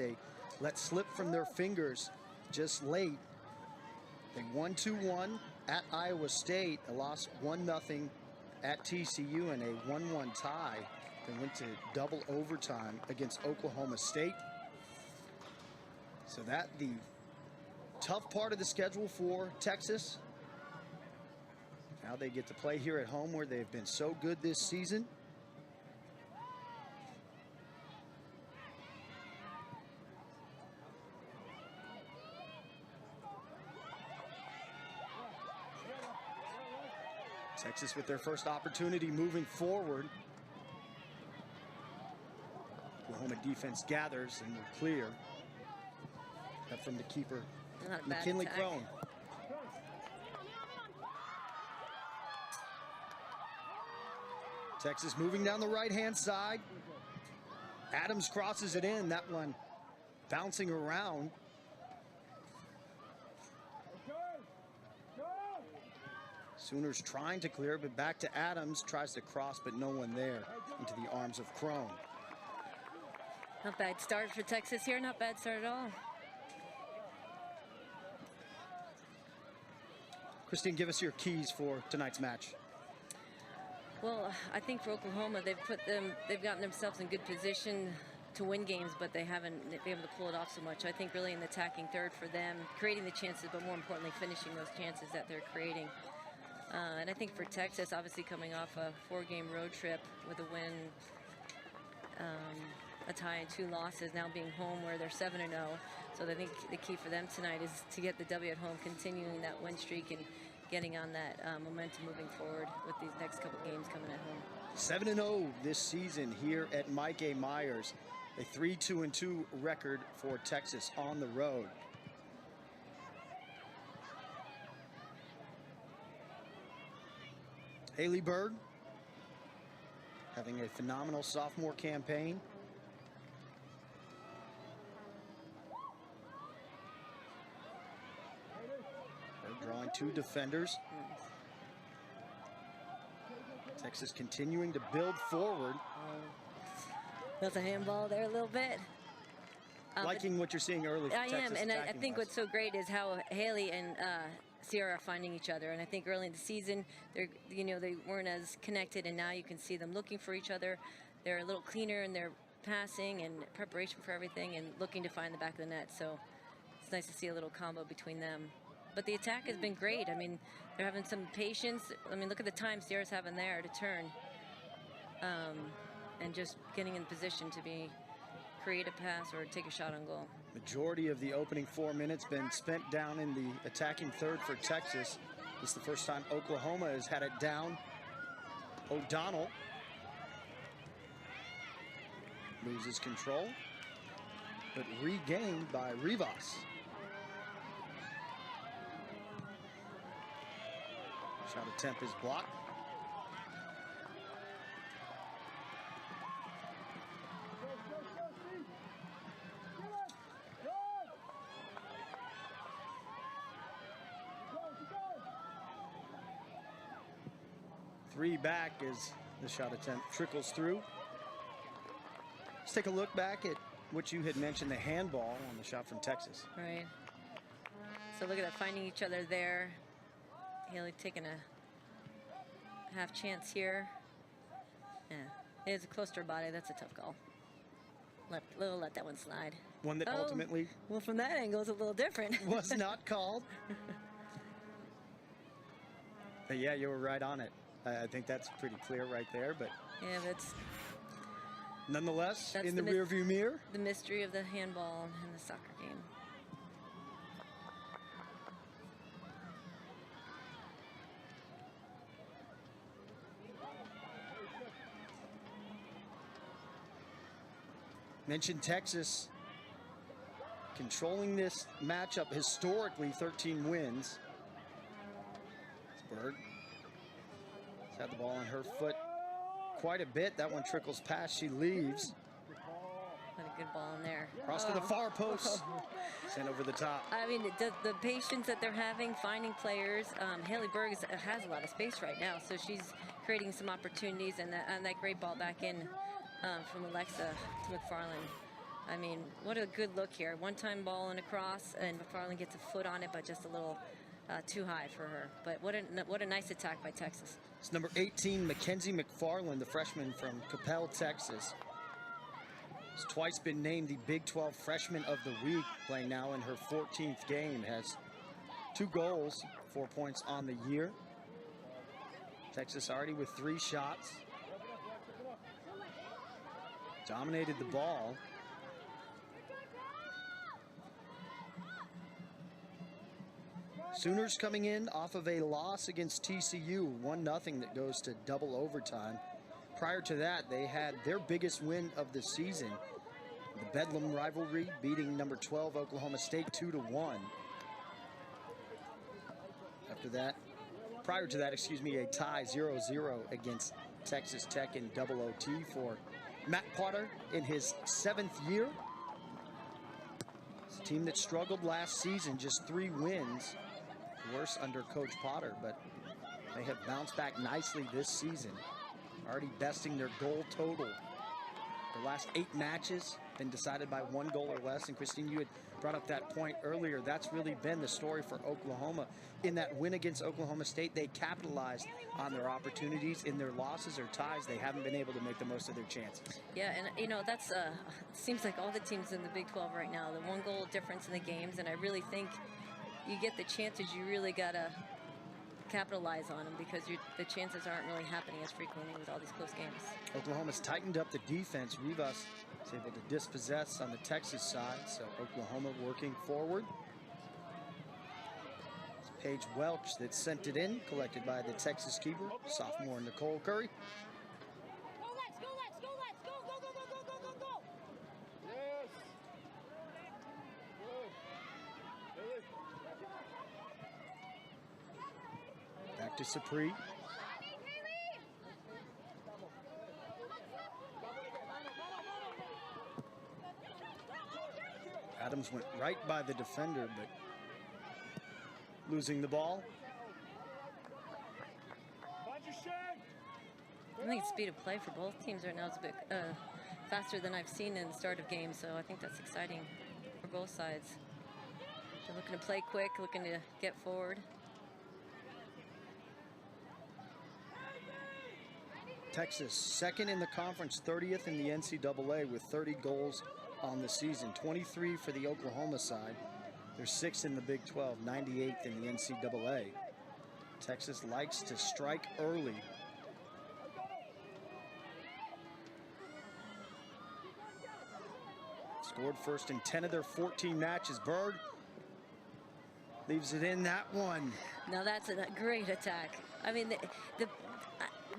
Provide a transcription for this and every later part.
they let slip from their fingers just late. They won 2-1 at Iowa State. They lost 1-0 at TCU in a 1-1 tie. They went to double overtime against Oklahoma State. So that the tough part of the schedule for Texas. Now they get to play here at home where they've been so good this season. Texas with their first opportunity moving forward. Oklahoma defense gathers and will clear. That from the keeper, McKinley Crone. Texas moving down the right-hand side. Adams crosses it in. That one bouncing around. Sooners trying to clear, but back to Adams. Tries to cross, but no one there into the arms of Crone. Not bad start for Texas here. Not bad start at all. Christine, give us your keys for tonight's match. Well, I think for Oklahoma, they've gotten themselves in good position to win games, but they haven't been able to pull it off so much. I think really in the attacking third for them, creating the chances, but more importantly, finishing those chances that they're creating. And I think for Texas, obviously coming off a 4-game road trip with a win, a tie and 2 losses, now being home where they're 7-0. So I think the key for them tonight is to get the W at home, continuing that win streak and getting on that momentum moving forward with these next couple games coming at home. 7-0 this season here at Mike A. Myers. A 3-2-2 record for Texas on the road. Haley Berg having a phenomenal sophomore campaign. Berg drawing 2 defenders. Texas continuing to build forward. That's a handball there a little bit. Liking what you're seeing early. I am, and I think what's so great is how Haley and Sierra are finding each other. And I think early in the season, they weren't as connected, and now you can see them looking for each other. They're a little cleaner in their passing and preparation for everything, and looking to find the back of the net. So it's nice to see a little combo between them. But the attack has been great. I mean, they're having some patience. I mean, look at the time Sierra's having there to turn. And just getting in position to create a pass or take a shot on goal. Majority of the opening 4 minutes been spent down in the attacking third for Texas. This is the first time Oklahoma has had it down. O'Donnell loses control, but regained by Rivas. Shot attempt is blocked. Three back as the shot attempt trickles through. Let's take a look back at what you had mentioned, the handball on the shot from Texas. Right. So look at that, finding each other there. Haley taking a half chance here. Yeah, it's close to her body. That's a tough call. Let that one slide. One that ultimately... Well, from that angle, it's a little different. Was not called. But yeah, you were right on it. I think that's pretty clear right there, but... Yeah, that's... Nonetheless, in the rearview mirror. The mystery of the handball in the soccer game. Mentioned Texas controlling this matchup historically, 13 wins. Berg has had the ball on her foot quite a bit. That one trickles past, she leaves. What a good ball in there. Cross to the far post, sent over the top. I mean, the patience that they're having, finding players. Haley Berg has a lot of space right now, so she's creating some opportunities, and that great ball back in from Alexa to McFarland. I mean, what a good look here. One-time ball and across, and McFarland gets a foot on it, but just a little too high for her. But what a nice attack by Texas. It's number 18, Mackenzie McFarland, the freshman from Coppell, Texas. Has twice been named the Big 12 Freshman of the Week, playing now in her 14th game. Has 2 goals, 4 points on the year. Texas already with 3 shots. Dominated the ball. Sooners coming in off of a loss against TCU, 1-0 that goes to double overtime. Prior to that, they had their biggest win of the season, the Bedlam rivalry, beating number 12 Oklahoma State 2-1. After that, prior to that, excuse me, a tie 0-0 against Texas Tech in double OT for Matt Potter in his 7th year. It's a team that struggled last season, just 3 wins. Worse under Coach Potter, but they have bounced back nicely this season, already besting their goal total. The last 8 matches been decided by 1 goal or less, and Christine, you had brought up that point earlier. That's really been the story for Oklahoma. In that win against Oklahoma State, they capitalized on their opportunities. In their losses or ties, they haven't been able to make the most of their chances. Yeah, and you know, that's seems like all the teams in the Big 12 right now, the 1 goal difference in the games, and I really think you get the chances, you really gotta capitalize on them, because the chances aren't really happening as frequently with all these close games. Oklahoma's tightened up the defense. Rivas is able to dispossess on the Texas side, so Oklahoma working forward. It's Paige Welch that sent it in, collected by the Texas keeper, sophomore Nicole Curry. Back to Sapri. Adams went right by the defender, but losing the ball. I think speed of play for both teams right now is a bit faster than I've seen in the start of games, so I think that's exciting for both sides. They're looking to play quick, looking to get forward. Texas, second in the conference, 30th in the NCAA with 30 goals on the season. 23 for the Oklahoma side. They're 6th in the Big 12, 98th in the NCAA. Texas likes to strike early. Scored first in 10 of their 14 matches. Berg leaves it in that one. Now that's a great attack. I mean,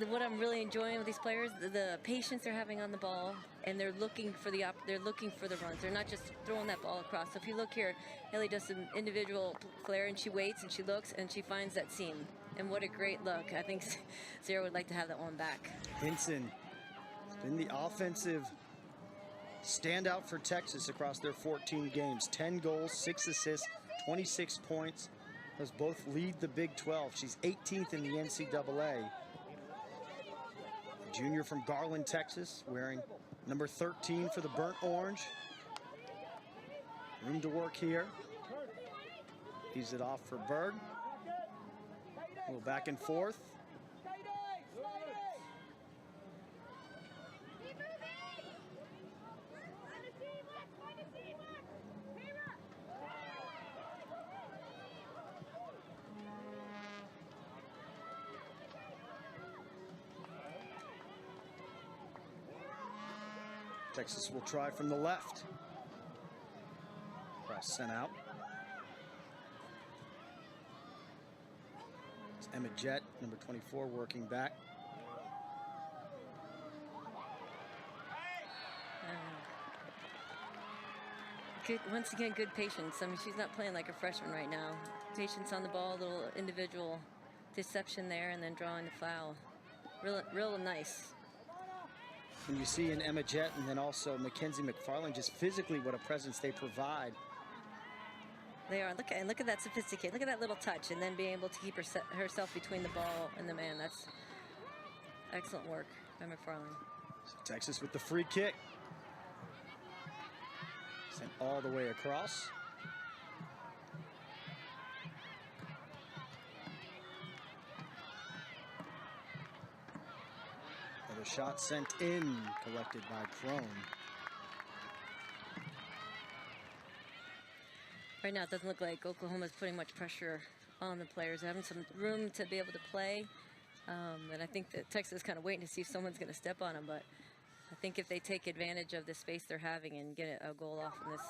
what I'm really enjoying with these players, the patience they're having on the ball, and they're looking for the runs. They're not just throwing that ball across. So if you look here, Haley does some individual flare, and she waits and she looks and she finds that seam. And what a great look! I think Sarah would like to have that one back. Hinson has been the offensive standout for Texas across their 14 games. 10 goals, 6 assists, 26 points. Those both lead the Big 12. She's 18th in the NCAA. Junior from Garland, Texas, wearing number 13 for the Burnt Orange. Room to work here. Ease it off for Berg. A little back and forth. Texas will try from the left. Cross sent out. It's Emma Jett, number 24, working back. Once again, good patience. I mean, she's not playing like a freshman right now. Patience on the ball, a little individual deception there, and then drawing the foul. Real nice. And you see in Emma Jett and then also Mackenzie McFarland, just physically what a presence they provide. They are. Look at that sophisticated. Look at that little touch, and then being able to keep herself between the ball and the man. That's excellent work by McFarland. So Texas with the free kick. Sent all the way across. Another shot sent in, collected by Crone. Right now, it doesn't look like Oklahoma's putting much pressure on the players. They're having some room to be able to play. And I think that Texas is kind of waiting to see if someone's going to step on them. But I think if they take advantage of the space they're having and get a goal off in this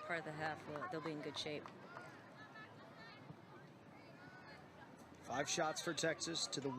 part of the half, they'll be in good shape. 5 shots for Texas to the 1.